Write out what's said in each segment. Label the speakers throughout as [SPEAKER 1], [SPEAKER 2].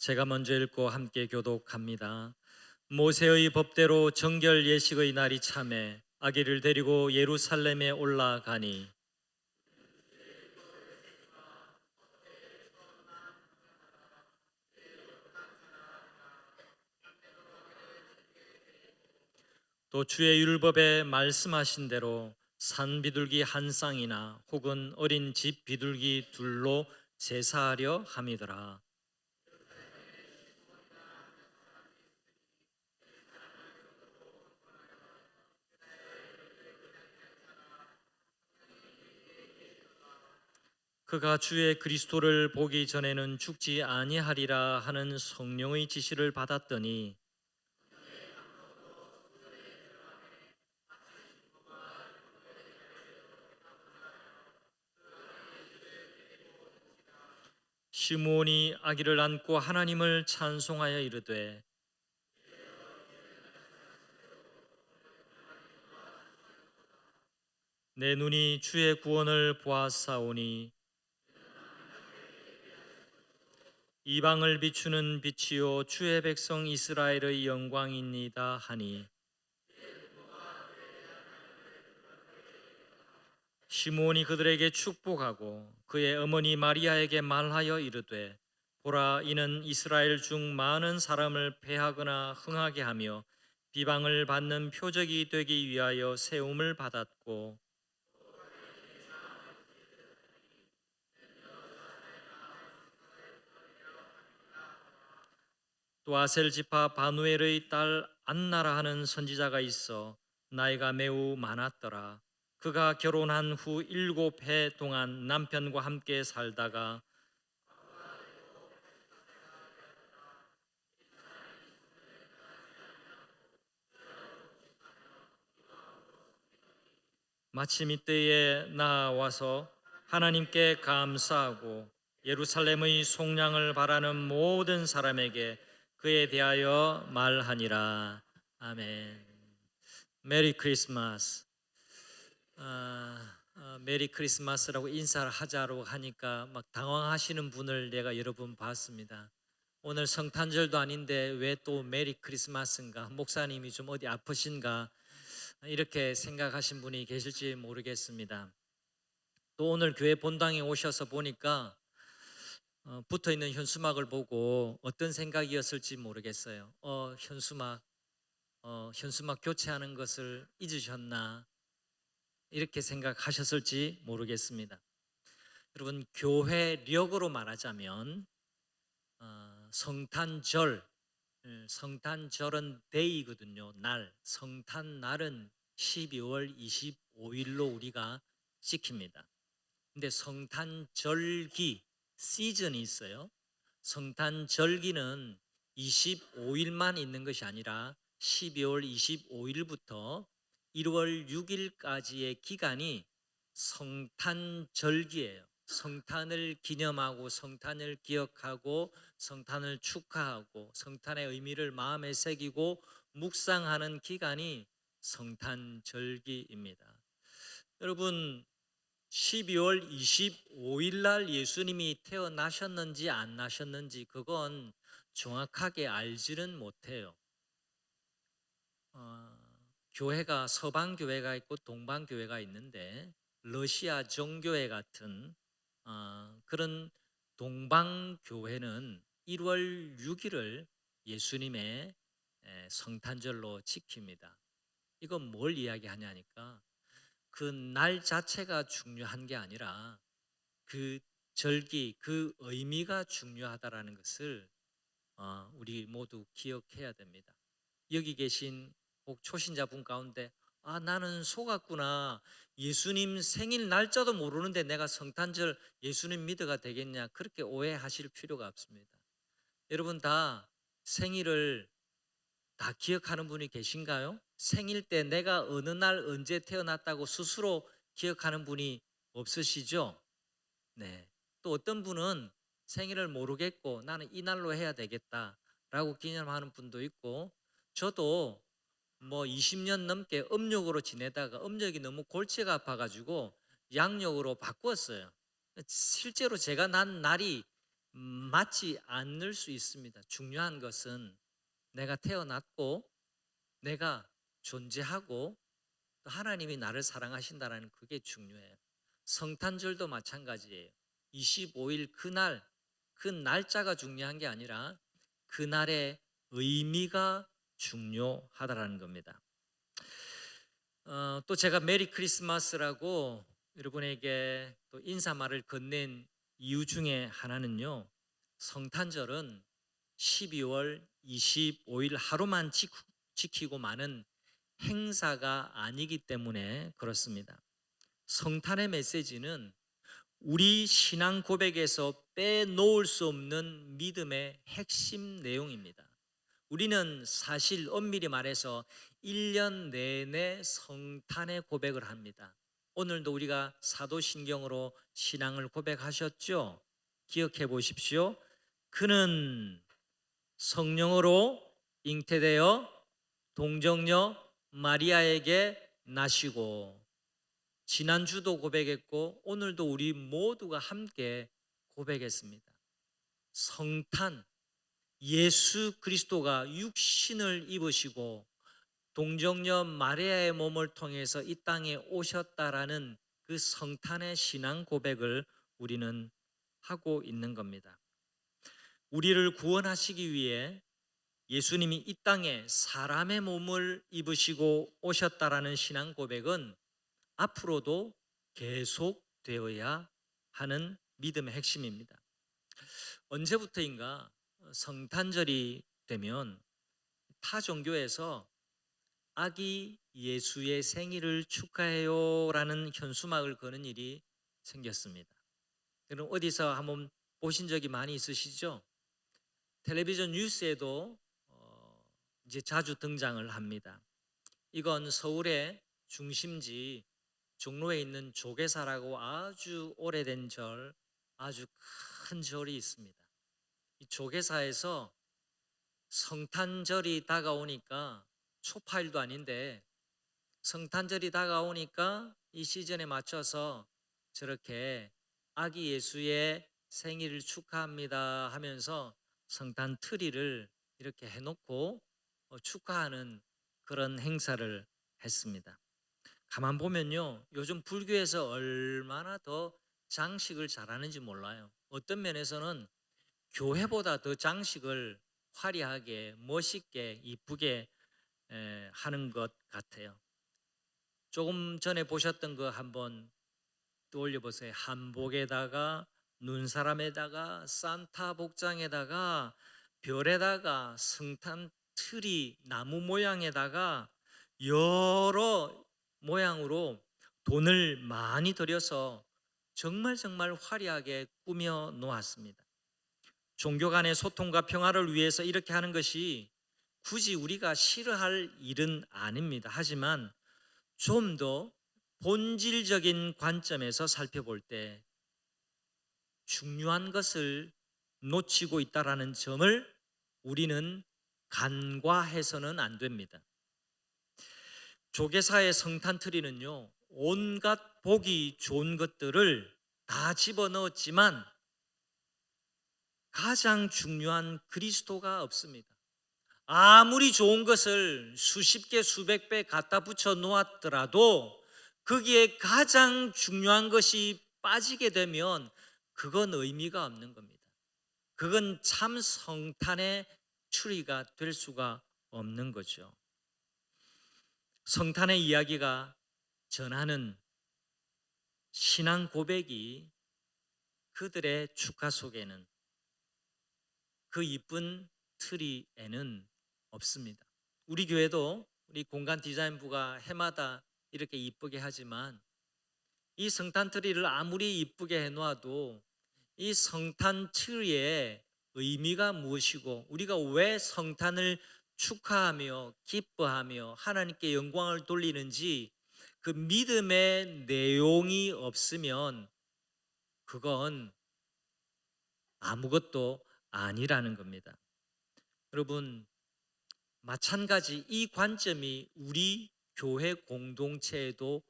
[SPEAKER 1] 제가 먼저 읽고 함께 교독합니다. 모세의 법대로 정결 예식의 날이 참에 아기를 데리고 예루살렘에 올라가니 또 주의 율법에 말씀하신 대로 산 비둘기 한 쌍이나 혹은 어린 집 비둘기 둘로 제사하려 함이더라. 그가 주의 그리스도를 보기 전에는 죽지 아니하리라 하는 성령의 지시를 받았더니 시므온이 아기를 안고 하나님을 찬송하여 이르되 내 눈이 주의 구원을 보았사오니 이방을 비추는 빛이요 주의 백성 이스라엘의 영광입니다 하니 시므온이 그들에게 축복하고 그의 어머니 마리아에게 말하여 이르되 보라 이는 이스라엘 중 많은 사람을 패하거나 흥하게 하며 비방을 받는 표적이 되기 위하여 세움을 받았고 또 아셀 지파 바누엘의 딸 안나라 하는 선지자가 있어 나이가 매우 많았더라. 그가 결혼한 후 7해 동안 남편과 함께 살다가 마침 이때에 나와서 하나님께 감사하고 예루살렘의 속량을 바라는 모든 사람에게 그에 대하여 말하니라. 아멘. 메리 크리스마스. 메리 크리스마스라고 인사를 하자고 하니까 막 당황하시는 분을 내가 여러 분 봤습니다. 오늘 성탄절도 아닌데 왜 또 메리 크리스마스인가? 목사님이 좀 어디 아프신가? 이렇게 생각하신 분이 계실지 모르겠습니다. 또 오늘 교회 본당에 오셔서 보니까 붙어 있는 현수막을 보고 어떤 생각이었을지 모르겠어요. 현수막 교체하는 것을 잊으셨나? 이렇게 생각하셨을지 모르겠습니다. 여러분 교회력으로 말하자면 성탄절은 데이거든요. 날 성탄날은 12월 25일로 우리가 지킵니다. 근데 성탄절기 시즌이 있어요. 성탄절기는 25일만 있는 것이 아니라 12월 25일부터 1월 6일까지의 기간이 성탄절기예요. 성탄을 기념하고 성탄을 기억하고 성탄을 축하하고 성탄의 의미를 마음에 새기고 묵상하는 기간이 성탄절기입니다. 여러분 12월 25일 날 예수님이 태어나셨는지 안 나셨는지 그건 정확하게 알지는 못해요. 교회가 서방 교회가 있고 동방 교회가 있는데 러시아 정교회 같은 그런 동방 교회는 1월 6일을 예수님의 성탄절로 지킵니다. 이건 뭘 이야기하냐니까 그 날 자체가 중요한 게 아니라 그 절기, 그 의미가 중요하다라는 것을 우리 모두 기억해야 됩니다. 여기 계신 혹 초신자분 가운데 나는 속았구나. 예수님 생일 날짜도 모르는데 내가 성탄절 예수님 믿어가 되겠냐. 그렇게 오해하실 필요가 없습니다. 여러분 다 생일을 다 기억하는 분이 계신가요? 생일 때 내가 어느 날 언제 태어났다고 스스로 기억하는 분이 없으시죠? 네. 또 어떤 분은 생일을 모르겠고 나는 이 날로 해야 되겠다라고 기념하는 분도 있고 저도 뭐 20년 넘게 음력으로 지내다가 음력이 너무 골치가 아파가지고 양력으로 바꿨어요. 실제로 제가 난 날이 맞지 않을 수 있습니다. 중요한 것은 내가 태어났고 내가 존재하고 또 하나님이 나를 사랑하신다는 그게 중요해요. 성탄절도 마찬가지예요. 25일 그날 그 날짜가 중요한 게 아니라 그날의 의미가 중요하다라는 겁니다. 또 제가 메리 크리스마스라고 여러분에게 또 인사말을 건넨 이유 중에 하나는요. 성탄절은 12월 25일 하루만 지키고 마는 행사가 아니기 때문에 그렇습니다. 성탄의 메시지는 우리 신앙 고백에서 빼놓을 수 없는 믿음의 핵심 내용입니다. 우리는 사실 엄밀히 말해서 1년 내내 성탄의 고백을 합니다. 오늘도 우리가 사도신경으로 신앙을 고백하셨죠? 기억해 보십시오. 그는 성령으로 잉태되어 동정녀 마리아에게 나시고, 지난주도 고백했고 오늘도 우리 모두가 함께 고백했습니다. 성탄, 예수 그리스도가 육신을 입으시고 동정녀 마리아의 몸을 통해서 이 땅에 오셨다라는 그 성탄의 신앙 고백을 우리는 하고 있는 겁니다. 우리를 구원하시기 위해 예수님이 이 땅에 사람의 몸을 입으시고 오셨다라는 신앙 고백은 앞으로도 계속되어야 하는 믿음의 핵심입니다. 언제부터인가 성탄절이 되면 타 종교에서 아기 예수의 생일을 축하해요라는 현수막을 거는 일이 생겼습니다. 여러분 어디서 한번 보신 적이 많이 있으시죠? 텔레비전 뉴스에도 이제 자주 등장을 합니다. 이건 서울의 중심지 종로에 있는 조계사라고 아주 오래된 절, 아주 큰 절이 있습니다. 이 조계사에서 성탄절이 다가오니까, 초파일도 아닌데 성탄절이 다가오니까 이 시즌에 맞춰서 저렇게 아기 예수의 생일을 축하합니다 하면서 성탄 트리를 이렇게 해놓고 축하하는 그런 행사를 했습니다. 가만 보면요, 요즘 불교에서 얼마나 더 장식을 잘하는지 몰라요. 어떤 면에서는 교회보다 더 장식을 화려하게 멋있게 이쁘게 하는 것 같아요. 조금 전에 보셨던 거 한번 떠올려 보세요. 한복에다가 눈사람에다가 산타 복장에다가 별에다가 성탄 트리 나무 모양에다가 여러 모양으로 돈을 많이 들여서 정말 화려하게 꾸며 놓았습니다. 종교 간의 소통과 평화를 위해서 이렇게 하는 것이 굳이 우리가 싫어할 일은 아닙니다. 하지만 좀 더 본질적인 관점에서 살펴볼 때 중요한 것을 놓치고 있다라는 점을 우리는 간과해서는 안 됩니다. 조계사의 성탄트리는요, 온갖 보기 좋은 것들을 다 집어넣었지만 가장 중요한 그리스도가 없습니다. 아무리 좋은 것을 수십 개 수백 배 갖다 붙여 놓았더라도 거기에 가장 중요한 것이 빠지게 되면 그건 의미가 없는 겁니다. 그건 참 성탄의 추리가 될 수가 없는 거죠. 성탄의 이야기가 전하는 신앙 고백이 그들의 축하 속에는, 그 이쁜 트리에는 없습니다. 우리 교회도 우리 공간 디자인부가 해마다 이렇게 이쁘게 하지만 이 성탄 트리를 아무리 이쁘게 해놓아도 이 성탄 트리의 의미가 무엇이고 우리가 왜 성탄을 축하하며 기뻐하며 하나님께 영광을 돌리는지 그 믿음의 내용이 없으면 그건 아무것도 아니라는 겁니다. 여러분, 마찬가지 이 관점이 우리 교회 공동체에도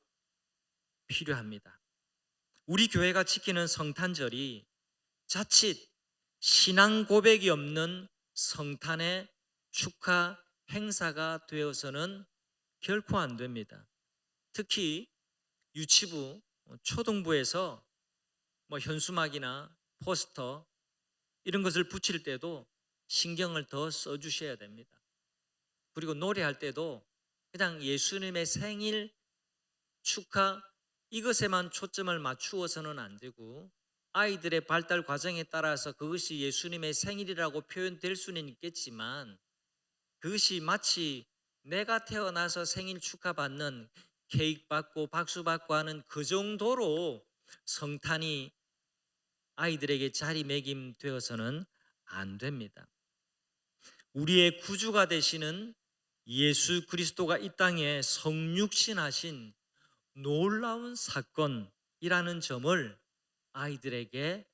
[SPEAKER 1] 필요합니다. 우리 교회가 지키는 성탄절이 자칫 신앙 고백이 없는 성탄의 축하 행사가 되어서는 결코 안 됩니다. 특히 유치부, 초등부에서 현수막이나 포스터 이런 것을 붙일 때도 신경을 더 써주셔야 됩니다. 그리고 노래할 때도 그냥 예수님의 생일 축하 이것에만 초점을 맞추어서는 안 되고, 아이들의 발달 과정에 따라서 그것이 예수님의 생일이라고 표현될 수는 있겠지만, 그것이 마치 내가 태어나서 생일 축하받는 케이크 받고 박수 받고 하는 그 정도로 성탄이 아이들에게 자리매김 되어서는 안 됩니다. 우리의 구주가 되시는 예수 그리스도가 이 땅에 성육신하신 놀라운 사건이라는 점을 아이들에게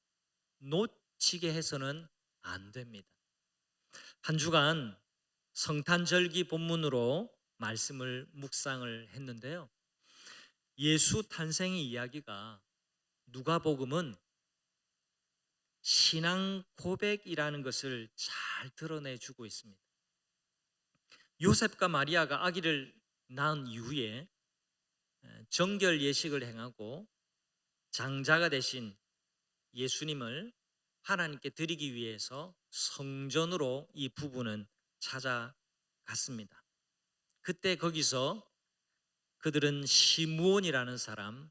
[SPEAKER 1] 놓치게 해서는 안 됩니다. 한 주간 성탄절기 본문으로 말씀을 묵상을 했는데요, 예수 탄생의 이야기가 누가복음은 신앙 고백이라는 것을 잘 드러내주고 있습니다. 요셉과 마리아가 아기를 낳은 이후에 정결 예식을 행하고 장자가 되신 예수님을 하나님께 드리기 위해서 성전으로 이 부부는 찾아갔습니다. 그때 거기서 그들은 시므온이라는 사람,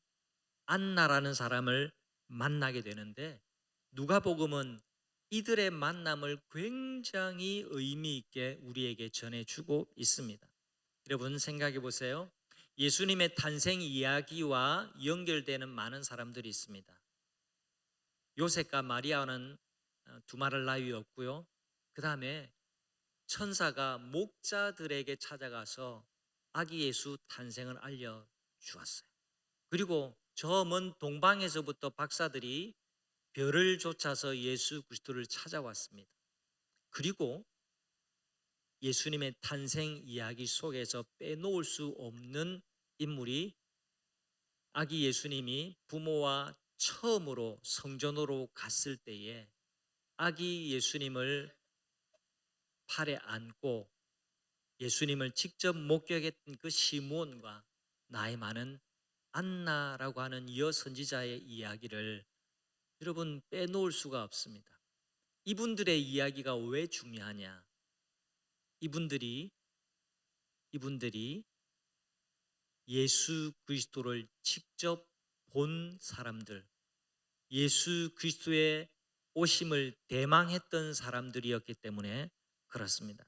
[SPEAKER 1] 안나라는 사람을 만나게 되는데, 누가복음은 이들의 만남을 굉장히 의미 있게 우리에게 전해주고 있습니다. 여러분 생각해 보세요. 예수님의 탄생 이야기와 연결되는 많은 사람들이 있습니다. 요셉과 마리아는 두말할 나위 없고요. 그 다음에 천사가 목자들에게 찾아가서 아기 예수 탄생을 알려주었어요. 그리고 저 먼 동방에서부터 박사들이 별을 쫓아서 예수 그리스도를 찾아왔습니다. 그리고 예수님의 탄생 이야기 속에서 빼놓을 수 없는 인물이 아기 예수님이 부모와 처음으로 성전으로 갔을 때에 아기 예수님을 팔에 안고 예수님을 직접 목격했던 그 시므온과 나이 많은 안나라고 하는 여선지자의 이야기를 여러분 빼놓을 수가 없습니다. 이분들의 이야기가 왜 중요하냐? 이분들이 예수 그리스도를 직접 본 사람들, 예수 그리스도의 오심을 대망했던 사람들이었기 때문에 그렇습니다.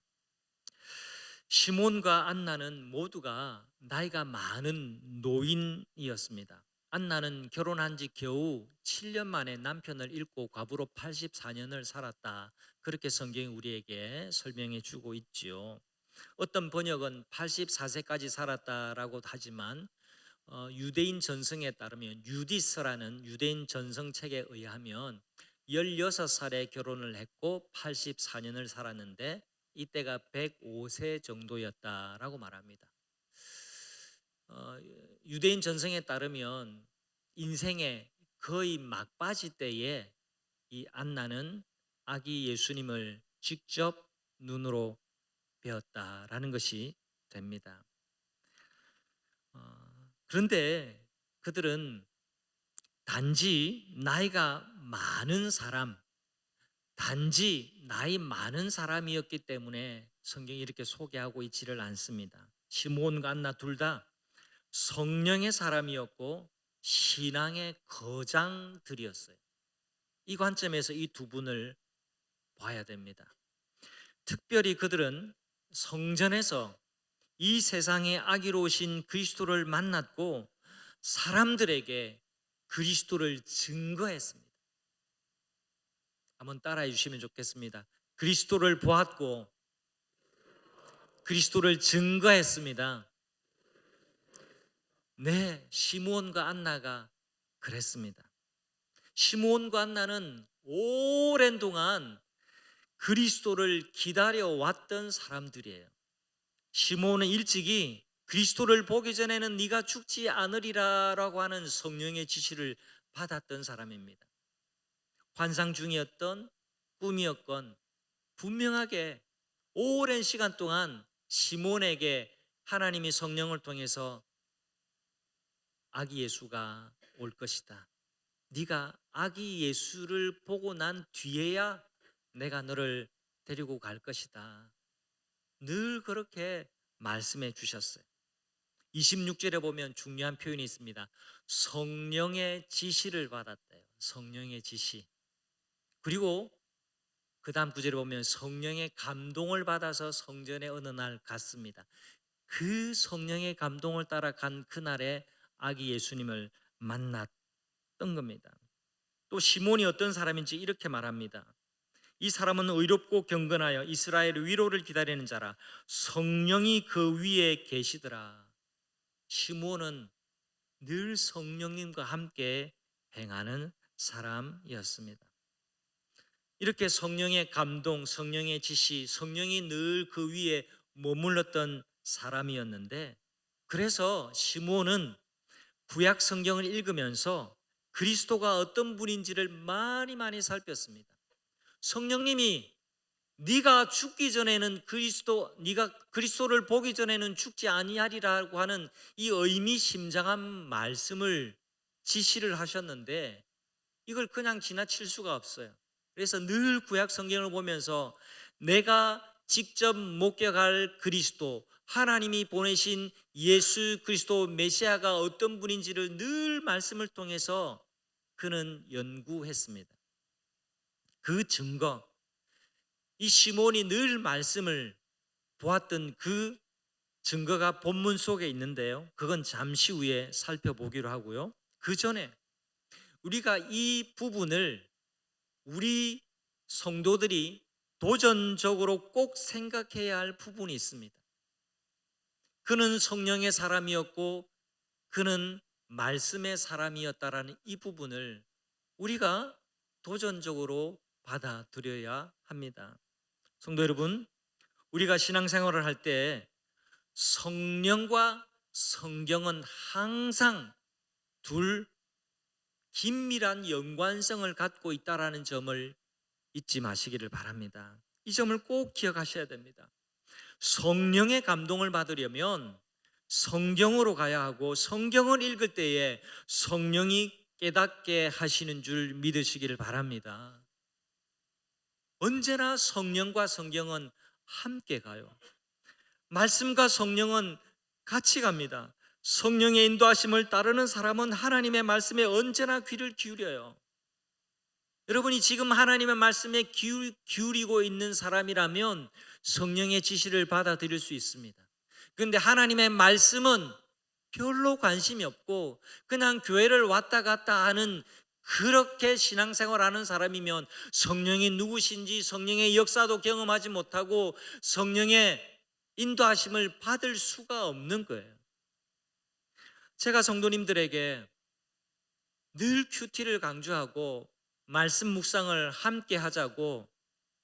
[SPEAKER 1] 시몬과 안나는 모두가 나이가 많은 노인이었습니다. 안나는 결혼한 지 겨우 7년 만에 남편을 잃고 과부로 84년을 살았다, 그렇게 성경이 우리에게 설명해 주고 있지요. 어떤 번역은 84세까지 살았다라고 하지만 유대인 전성에 따르면 유디스라는 유대인 전성책에 의하면 16살에 결혼을 했고 84년을 살았는데 이때가 105세 정도였다라고 말합니다. 유대인 전성에 따르면 인생의 거의 막바지 때에 이 안나는 아기 예수님을 직접 눈으로 배웠다라는 것이 됩니다. 그런데 그들은 단지 나이가 많은 사람, 단지 나이 많은 사람이었기 때문에 성경이 이렇게 소개하고 있지를 않습니다. 시므온과 안나 둘 다 성령의 사람이었고 신앙의 거장들이었어요. 이 관점에서 이 두 분을 봐야 됩니다. 특별히 그들은 성전에서 이 세상에 아기로 오신 그리스도를 만났고 사람들에게 그리스도를 증거했습니다. 한번 따라해 주시면 좋겠습니다. 그리스도를 보았고 그리스도를 증거했습니다. 네, 시므온과 안나가 그랬습니다. 시므온과 안나는 오랜 동안 그리스도를 기다려왔던 사람들이에요. 시므온은 일찍이 그리스도를 보기 전에는 네가 죽지 않으리라라고 하는 성령의 지시를 받았던 사람입니다. 환상 중이었던 꿈이었건 분명하게 오랜 시간 동안 시몬에게 하나님이 성령을 통해서 아기 예수가 올 것이다. 네가 아기 예수를 보고 난 뒤에야 내가 너를 데리고 갈 것이다. 늘 그렇게 말씀해 주셨어요. 26절에 보면 중요한 표현이 있습니다. 성령의 지시를 받았대요. 성령의 지시. 그리고 그 다음 구절에 보면 성령의 감동을 받아서 성전에 어느 날 갔습니다. 그 성령의 감동을 따라 간 그날에 아기 예수님을 만났던 겁니다. 또 시몬이 어떤 사람인지 이렇게 말합니다. 이 사람은 의롭고 경건하여 이스라엘의 위로를 기다리는 자라 성령이 그 위에 계시더라. 시몬은 늘 성령님과 함께 행하는 사람이었습니다. 이렇게 성령의 감동, 성령의 지시, 성령이 늘 그 위에 머물렀던 사람이었는데, 그래서 시몬은 구약 성경을 읽으면서 그리스도가 어떤 분인지를 많이 살폈습니다. 성령님이 네가 죽기 전에는 네가 그리스도를 보기 전에는 죽지 아니하리라고 하는 이 의미심장한 말씀을 지시를 하셨는데 이걸 그냥 지나칠 수가 없어요. 그래서 늘 구약 성경을 보면서 내가 직접 목격할 그리스도, 하나님이 보내신 예수 그리스도 메시아가 어떤 분인지를 늘 말씀을 통해서 그는 연구했습니다. 그 증거, 이 시몬이 늘 말씀을 보았던 그 증거가 본문 속에 있는데요, 그건 잠시 후에 살펴보기로 하고요. 그 전에 우리가 이 부분을 우리 성도들이 도전적으로 꼭 생각해야 할 부분이 있습니다. 그는 성령의 사람이었고 그는 말씀의 사람이었다라는 이 부분을 우리가 도전적으로 받아들여야 합니다. 성도 여러분, 우리가 신앙생활을 할 때 성령과 성경은 항상 둘 긴밀한 연관성을 갖고 있다는 점을 잊지 마시기를 바랍니다. 이 점을 꼭 기억하셔야 됩니다. 성령의 감동을 받으려면 성경으로 가야 하고 성경을 읽을 때에 성령이 깨닫게 하시는 줄 믿으시기를 바랍니다. 언제나 성령과 성경은 함께 가요. 말씀과 성령은 같이 갑니다. 성령의 인도하심을 따르는 사람은 하나님의 말씀에 언제나 귀를 기울여요. 여러분이 지금 하나님의 말씀에 기울이고 있는 사람이라면 성령의 지시를 받아들일 수 있습니다. 그런데 하나님의 말씀은 별로 관심이 없고 그냥 교회를 왔다 갔다 하는 그렇게 신앙생활하는 사람이면 성령이 누구신지 성령의 역사도 경험하지 못하고 성령의 인도하심을 받을 수가 없는 거예요. 제가 성도님들에게 늘 큐티를 강조하고 말씀 묵상을 함께 하자고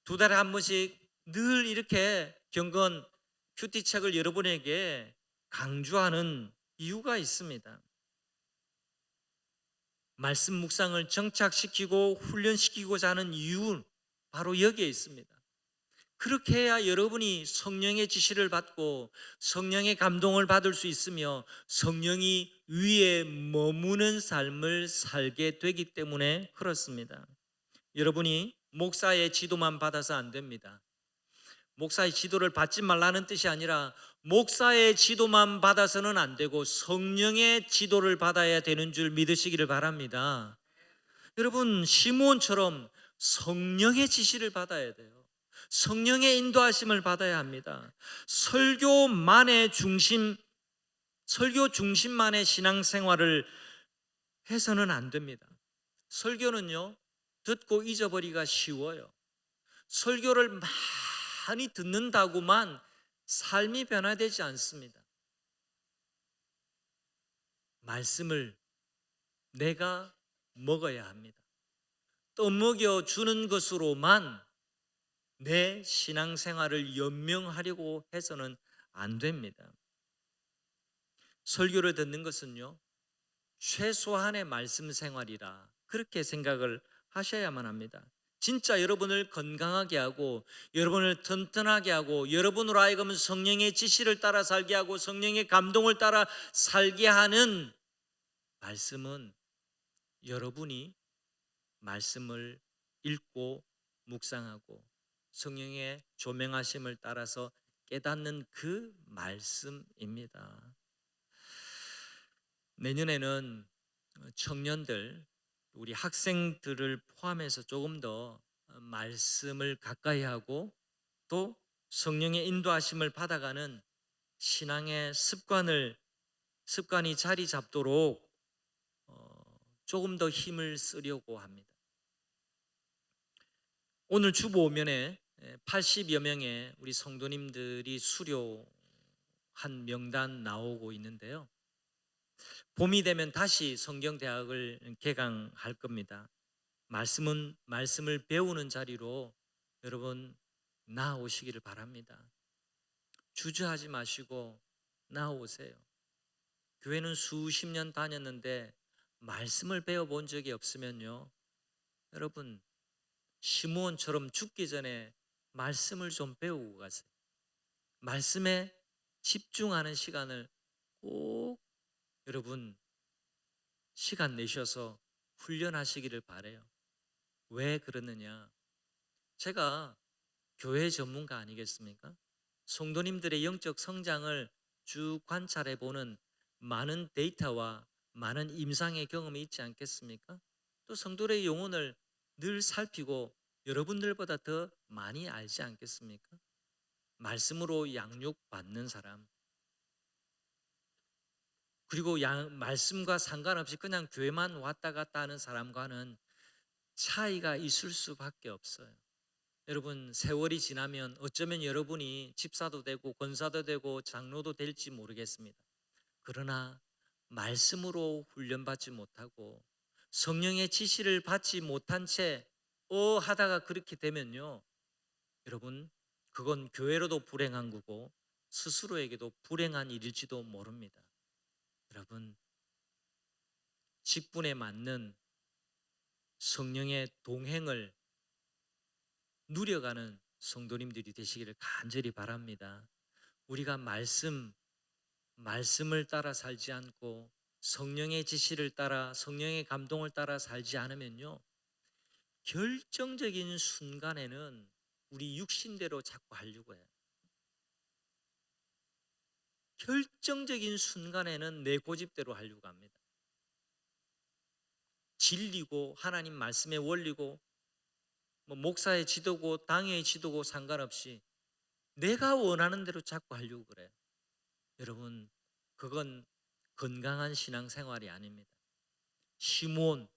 [SPEAKER 1] 2달에 한 번씩 늘 이렇게 경건 큐티 책을 여러분에게 강조하는 이유가 있습니다. 말씀 묵상을 정착시키고 훈련시키고자 하는 이유 바로 여기에 있습니다. 그렇게 해야 여러분이 성령의 지시를 받고 성령의 감동을 받을 수 있으며 성령이 위에 머무는 삶을 살게 되기 때문에 그렇습니다. 여러분이 목사의 지도만 받아서 안 됩니다. 목사의 지도를 받지 말라는 뜻이 아니라 목사의 지도만 받아서는 안 되고 성령의 지도를 받아야 되는 줄 믿으시기를 바랍니다. 여러분, 시몬처럼 성령의 지시를 받아야 돼요. 성령의 인도하심을 받아야 합니다. 설교 중심만의 신앙생활을 해서는 안 됩니다. 설교는요, 듣고 잊어버리기가 쉬워요. 설교를 많이 듣는다고만 삶이 변화되지 않습니다. 말씀을 내가 먹어야 합니다. 떠먹여 주는 것으로만 내 신앙생활을 연명하려고 해서는 안 됩니다. 설교를 듣는 것은요, 최소한의 말씀 생활이라 그렇게 생각을 하셔야만 합니다. 진짜 여러분을 건강하게 하고 여러분을 튼튼하게 하고 여러분으로 하여금 성령의 지시를 따라 살게 하고 성령의 감동을 따라 살게 하는 말씀은 여러분이 말씀을 읽고 묵상하고 성령의 조명하심을 따라서 깨닫는 그 말씀입니다. 내년에는 청년들, 우리 학생들을 포함해서 조금 더 말씀을 가까이 하고 또 성령의 인도하심을 받아가는 신앙의 습관이 자리 잡도록 조금 더 힘을 쓰려고 합니다. 오늘 주보면에 80여 명의 우리 성도님들이 수료한 명단 나오고 있는데요. 봄이 되면 다시 성경대학을 개강할 겁니다. 말씀을 배우는 자리로 여러분 나아오시기를 바랍니다. 주저하지 마시고 나아오세요. 교회는 수십 년 다녔는데 말씀을 배워본 적이 없으면요, 여러분 시므온처럼 죽기 전에 말씀을 좀 배우고 가세요. 말씀에 집중하는 시간을 꼭 여러분 시간 내셔서 훈련하시기를 바라요. 왜 그러느냐? 제가 교회 전문가 아니겠습니까? 성도님들의 영적 성장을 쭉 관찰해 보는 많은 데이터와 많은 임상의 경험이 있지 않겠습니까? 또 성도의 영혼을 늘 살피고 여러분들보다 더 많이 알지 않겠습니까? 말씀으로 양육받는 사람, 그리고 말씀과 상관없이 그냥 교회만 왔다 갔다 하는 사람과는 차이가 있을 수밖에 없어요. 여러분 세월이 지나면 어쩌면 여러분이 집사도 되고 권사도 되고 장로도 될지 모르겠습니다. 그러나 말씀으로 훈련받지 못하고 성령의 지시를 받지 못한 채 하다가 그렇게 되면요, 여러분 그건 교회로도 불행한 거고 스스로에게도 불행한 일일지도 모릅니다. 여러분 직분에 맞는 성령의 동행을 누려가는 성도님들이 되시기를 간절히 바랍니다. 우리가 말씀을 따라 살지 않고 성령의 지시를 따라 성령의 감동을 따라 살지 않으면요, 결정적인 순간에는 우리 육신대로 자꾸 하려고 해요. 결정적인 순간에는 내 고집대로 하려고 합니다. 진리고 하나님 말씀의 원리고 목사의 지도고 당회의 지도고 상관없이 내가 원하는 대로 자꾸 하려고 그래요. 여러분 그건 건강한 신앙생활이 아닙니다. 시몬은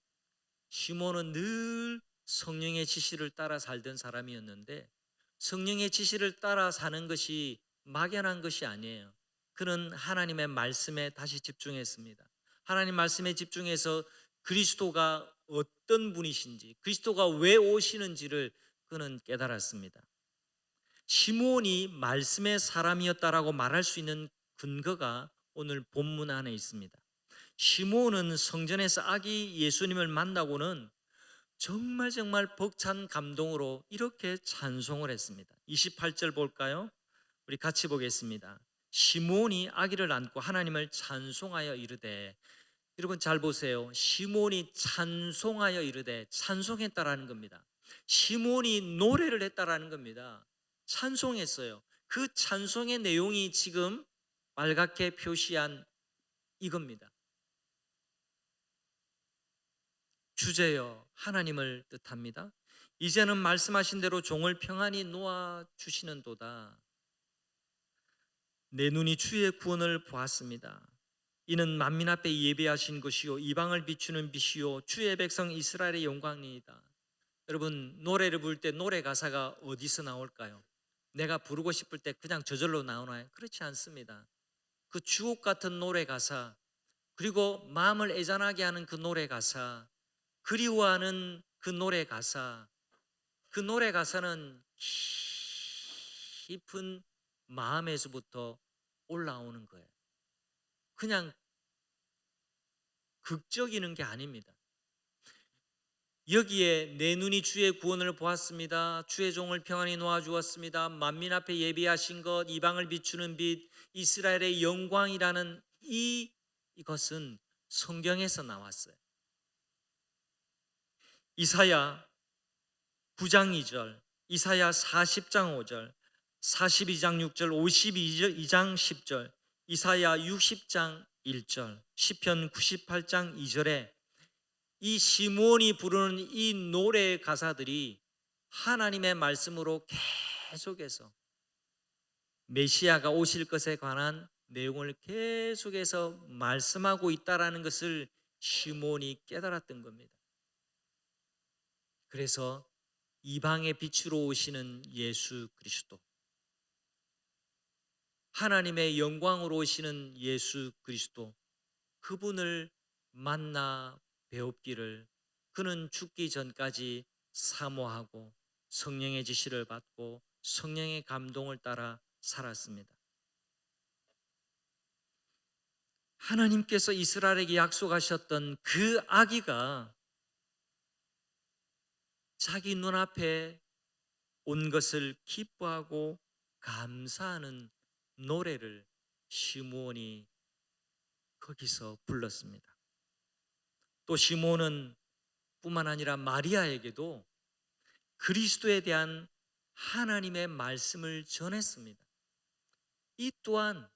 [SPEAKER 1] 늘 성령의 지시를 따라 살던 사람이었는데 성령의 지시를 따라 사는 것이 막연한 것이 아니에요. 그는 하나님의 말씀에 다시 집중했습니다. 하나님 말씀에 집중해서 그리스도가 어떤 분이신지, 그리스도가 왜 오시는지를 그는 깨달았습니다. 시므온이 말씀의 사람이었다라고 말할 수 있는 근거가 오늘 본문 안에 있습니다. 시므온은 성전에서 아기 예수님을 만나고는 정말 벅찬 감동으로 이렇게 찬송을 했습니다. 28절 볼까요? 우리 같이 보겠습니다. 시므온이 아기를 안고 하나님을 찬송하여 이르되, 여러분 잘 보세요. 시므온이 찬송하여 이르되, 찬송했다라는 겁니다. 시므온이 노래를 했다라는 겁니다. 찬송했어요. 그 찬송의 내용이 지금 빨갛게 표시한 이겁니다. 주제여 하나님을 뜻합니다. 이제는 말씀하신 대로 종을 평안히 놓아 주시는도다. 내 눈이 주의 구원을 보았습니다. 이는 만민 앞에 예배하신 것이요 이방을 비추는 빛이요 주의 백성 이스라엘의 영광이니이다. 여러분 노래를 부를 때 노래 가사가 어디서 나올까요? 내가 부르고 싶을 때 그냥 저절로 나오나요? 그렇지 않습니다. 그 주옥 같은 노래 가사, 그리고 마음을 애잔하게 하는 그 노래 가사, 그리워하는 그 노래 가사, 그 노래 가사는 깊은 마음에서부터 올라오는 거예요. 그냥 극적이는 게 아닙니다. 여기에 내 눈이 주의 구원을 보았습니다. 주의 종을 평안히 놓아 주었습니다. 만민 앞에 예비하신 것, 이방을 비추는 빛, 이스라엘의 영광이라는 이것은 성경에서 나왔어요. 이사야 9장 2절, 이사야 40장 5절, 42장 6절, 52장 10절, 이사야 60장 1절, 시편 98장 2절에 이 시므온이 부르는 이 노래의 가사들이 하나님의 말씀으로 계속해서 메시아가 오실 것에 관한 내용을 계속해서 말씀하고 있다라는 것을 시므온이 깨달았던 겁니다. 그래서 이방의 빛으로 오시는 예수 그리스도, 하나님의 영광으로 오시는 예수 그리스도, 그분을 만나 배웁기를 그는 죽기 전까지 사모하고 성령의 지시를 받고 성령의 감동을 따라 살았습니다. 하나님께서 이스라엘에게 약속하셨던 그 아기가 자기 눈앞에 온 것을 기뻐하고 감사하는 노래를 시므온이 거기서 불렀습니다. 또 시므온은 뿐만 아니라 마리아에게도 그리스도에 대한 하나님의 말씀을 전했습니다. 이 또한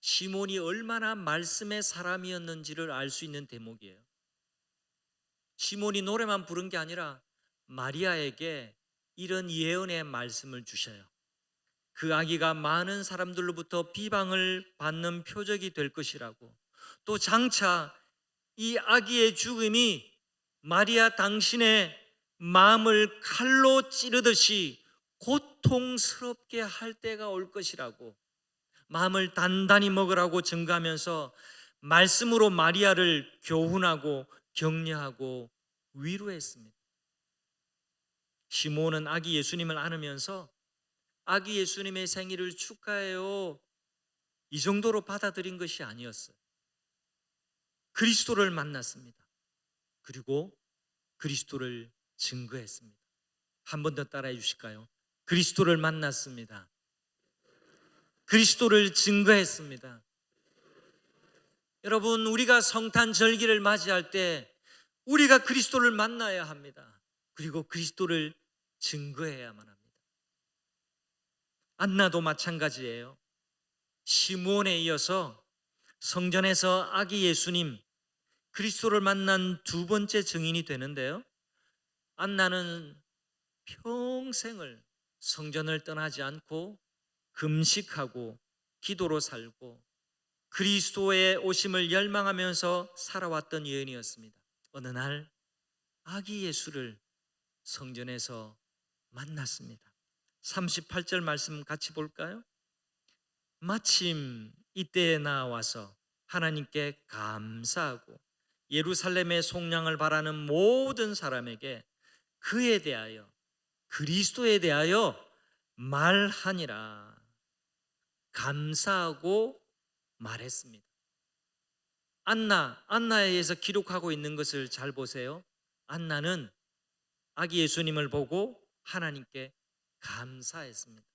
[SPEAKER 1] 시므온이 얼마나 말씀의 사람이었는지를 알 수 있는 대목이에요. 시므온이 노래만 부른 게 아니라 마리아에게 이런 예언의 말씀을 주셔요. 그 아기가 많은 사람들로부터 비방을 받는 표적이 될 것이라고, 또 장차 이 아기의 죽음이 마리아 당신의 마음을 칼로 찌르듯이 고통스럽게 할 때가 올 것이라고 마음을 단단히 먹으라고 증가하면서 말씀으로 마리아를 교훈하고 격려하고 위로했습니다. 시므온은 아기 예수님을 안으면서 아기 예수님의 생일을 축하해요, 이 정도로 받아들인 것이 아니었어요. 그리스도를 만났습니다. 그리고 그리스도를 증거했습니다. 한 번 더 따라해 주실까요? 그리스도를 만났습니다. 그리스도를 증거했습니다. 여러분, 우리가 성탄 절기를 맞이할 때 우리가 그리스도를 만나야 합니다. 그리고 그리스도를 증거해야만 합니다. 안나도 마찬가지예요. 시므온에 이어서 성전에서 아기 예수님 그리스도를 만난 두 번째 증인이 되는데요, 안나는 평생을 성전을 떠나지 않고 금식하고 기도로 살고 그리스도의 오심을 열망하면서 살아왔던 여인이었습니다. 어느 날 아기 예수를 성전에서 만났습니다. 38절 말씀 같이 볼까요? 마침 이때에 나와서 하나님께 감사하고 예루살렘의 속량을 바라는 모든 사람에게 그에 대하여, 그리스도에 대하여 말하니라. 감사하고 말했습니다. 안나에 의해서 기록하고 있는 것을 잘 보세요. 안나는 아기 예수님을 보고 하나님께 감사했습니다.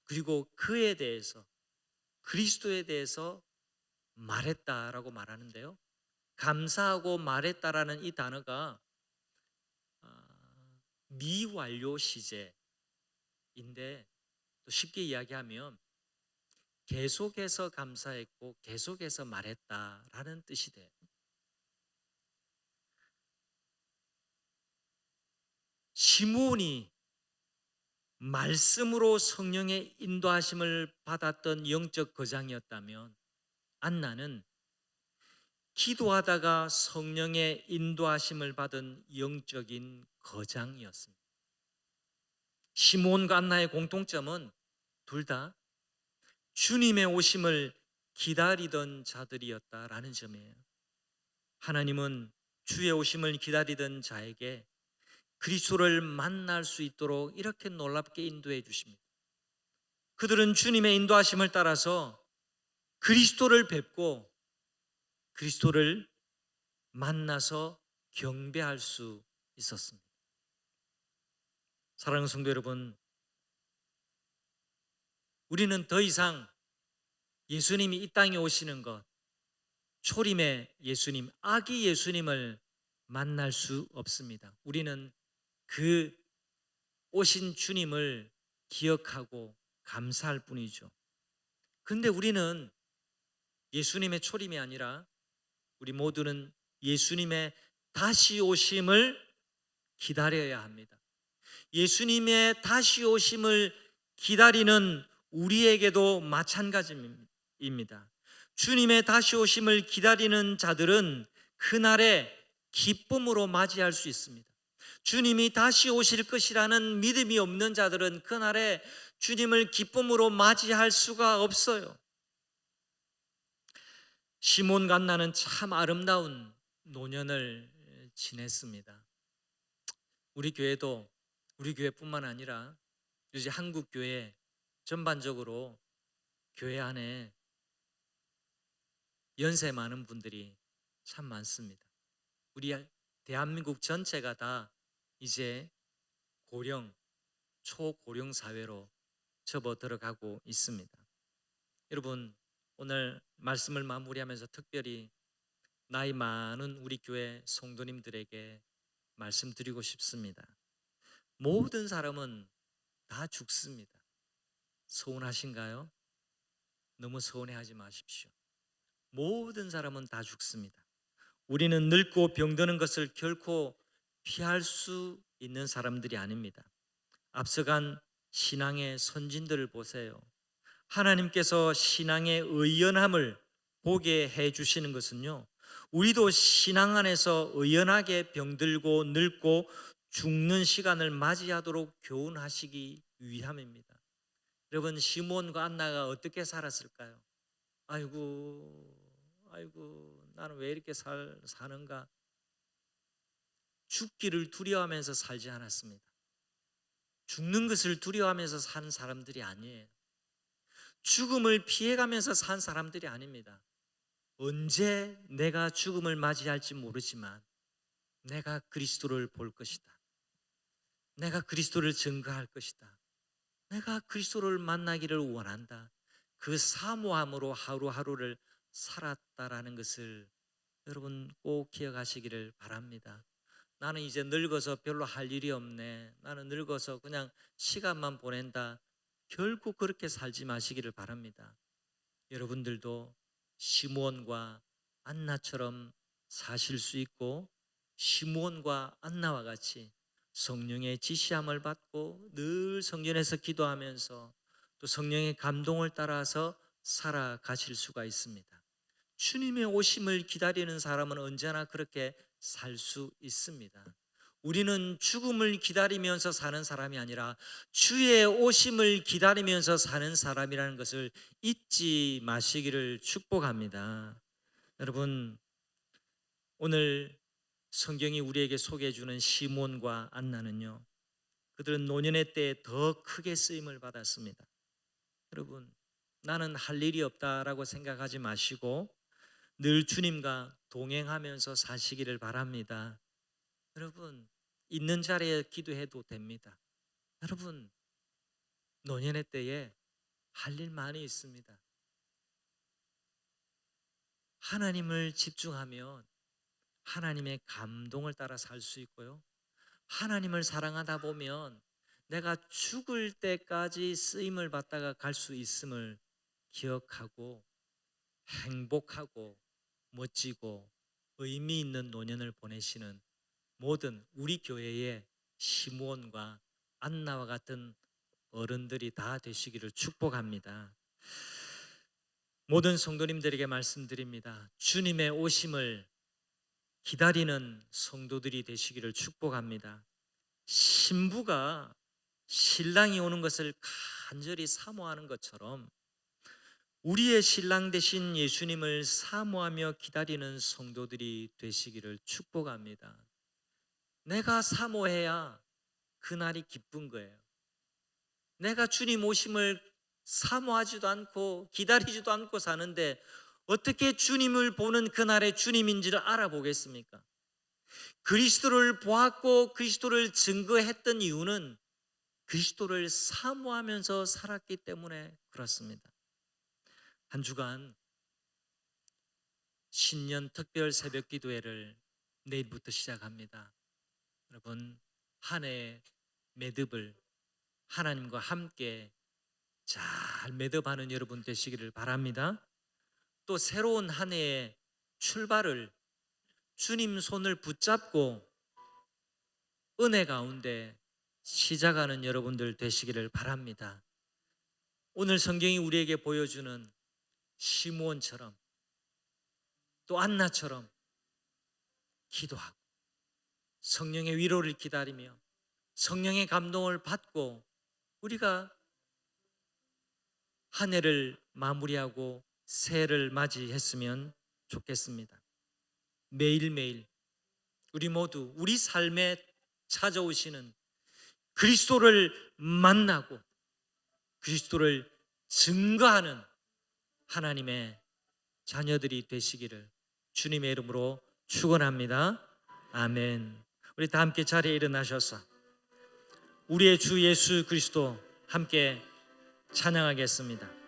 [SPEAKER 1] 그리고 그에 대해서, 그리스도에 대해서 말했다라고 말하는데요, 감사하고 말했다라는 이 단어가 미완료 시제인데, 또 쉽게 이야기하면 계속해서 감사했고 계속해서 말했다라는 뜻이 돼요. 시므온이 말씀으로 성령의 인도하심을 받았던 영적 거장이었다면 안나는 기도하다가 성령의 인도하심을 받은 영적인 거장이었습니다. 시므온과 안나의 공통점은 둘 다 주님의 오심을 기다리던 자들이었다라는 점이에요. 하나님은 주의 오심을 기다리던 자에게 그리스도를 만날 수 있도록 이렇게 놀랍게 인도해 주십니다. 그들은 주님의 인도하심을 따라서 그리스도를 뵙고 그리스도를 만나서 경배할 수 있었습니다. 사랑하는 성도 여러분, 우리는 더 이상 예수님이 이 땅에 오시는 것, 초림의 예수님, 아기 예수님을 만날 수 없습니다. 우리는 그 오신 주님을 기억하고 감사할 뿐이죠. 근데 우리는 예수님의 초림이 아니라 우리 모두는 예수님의 다시 오심을 기다려야 합니다. 예수님의 다시 오심을 기다리는 우리에게도 마찬가지입니다. 주님의 다시 오심을 기다리는 자들은 그날에 기쁨으로 맞이할 수 있습니다. 주님이 다시 오실 것이라는 믿음이 없는 자들은 그날에 주님을 기쁨으로 맞이할 수가 없어요. 시몬 간나는 참 아름다운 노년을 지냈습니다. 우리 교회도, 우리 교회뿐만 아니라 이제 한국 교회 전반적으로 교회 안에 연세 많은 분들이 참 많습니다. 우리 대한민국 전체가 다 이제 고령, 초고령 사회로 접어 들어가고 있습니다. 여러분, 오늘 말씀을 마무리하면서 특별히 나이 많은 우리 교회 성도님들에게 말씀드리고 싶습니다. 모든 사람은 다 죽습니다. 서운하신가요? 너무 서운해하지 마십시오. 모든 사람은 다 죽습니다. 우리는 늙고 병드는 것을 결코 피할 수 있는 사람들이 아닙니다. 앞서간 신앙의 선진들을 보세요. 하나님께서 신앙의 의연함을 보게 해주시는 것은요, 우리도 신앙 안에서 의연하게 병들고 늙고 죽는 시간을 맞이하도록 교훈하시기 위함입니다. 여러분, 시몬과 안나가 어떻게 살았을까요? 아이고 나는 왜 이렇게 사는가? 죽기를 두려워하면서 살지 않았습니다. 죽는 것을 두려워하면서 사는 사람들이 아니에요. 죽음을 피해가면서 산 사람들이 아닙니다. 언제 내가 죽음을 맞이할지 모르지만 내가 그리스도를 볼 것이다. 내가 그리스도를 증거할 것이다. 내가 그리스도를 만나기를 원한다. 그 사모함으로 하루하루를 살았다라는 것을 여러분 꼭 기억하시기를 바랍니다. 나는 이제 늙어서 별로 할 일이 없네. 나는 늙어서 그냥 시간만 보낸다. 결국 그렇게 살지 마시기를 바랍니다. 여러분들도 시므온과 안나처럼 사실 수 있고, 시므온과 안나와 같이 성령의 지시함을 받고 늘 성전에서 기도하면서 또 성령의 감동을 따라서 살아가실 수가 있습니다. 주님의 오심을 기다리는 사람은 언제나 그렇게 살 수 있습니다. 우리는 죽음을 기다리면서 사는 사람이 아니라 주의 오심을 기다리면서 사는 사람이라는 것을 잊지 마시기를 축복합니다. 여러분, 오늘 성경이 우리에게 소개해 주는 시몬과 안나는요, 그들은 노년의 때에 더 크게 쓰임을 받았습니다. 여러분, 나는 할 일이 없다라고 생각하지 마시고 늘 주님과 동행하면서 사시기를 바랍니다. 여러분, 있는 자리에 기도해도 됩니다. 여러분, 노년의 때에 할 일 많이 있습니다. 하나님을 집중하면 하나님의 감동을 따라 살 수 있고요, 하나님을 사랑하다 보면 내가 죽을 때까지 쓰임을 받다가 갈 수 있음을 기억하고 행복하고 멋지고 의미 있는 노년을 보내시는 모든 우리 교회의 시므온과 안나와 같은 어른들이 다 되시기를 축복합니다. 모든 성도님들에게 말씀드립니다. 주님의 오심을 기다리는 성도들이 되시기를 축복합니다. 신부가 신랑이 오는 것을 간절히 사모하는 것처럼 우리의 신랑 되신 예수님을 사모하며 기다리는 성도들이 되시기를 축복합니다. 내가 사모해야 그날이 기쁜 거예요. 내가 주님 오심을 사모하지도 않고 기다리지도 않고 사는데 어떻게 주님을 보는 그날의 주님인지를 알아보겠습니까? 그리스도를 보았고 그리스도를 증거했던 이유는 그리스도를 사모하면서 살았기 때문에 그렇습니다. 한 주간 신년 특별 새벽 기도회를 내일부터 시작합니다. 여러분, 한 해의 매듭을 하나님과 함께 잘 매듭하는 여러분 되시기를 바랍니다. 또 새로운 한 해의 출발을 주님 손을 붙잡고 은혜 가운데 시작하는 여러분들 되시기를 바랍니다. 오늘 성경이 우리에게 보여주는 시므온처럼 또 안나처럼 기도하고 성령의 위로를 기다리며 성령의 감동을 받고 우리가 한 해를 마무리하고 새해를 맞이했으면 좋겠습니다. 매일매일 우리 모두 우리 삶에 찾아오시는 그리스도를 만나고 그리스도를 증거하는 하나님의 자녀들이 되시기를 주님의 이름으로 축원합니다. 아멘. 우리 다 함께 자리에 일어나셔서 우리의 주 예수 그리스도 함께 찬양하겠습니다.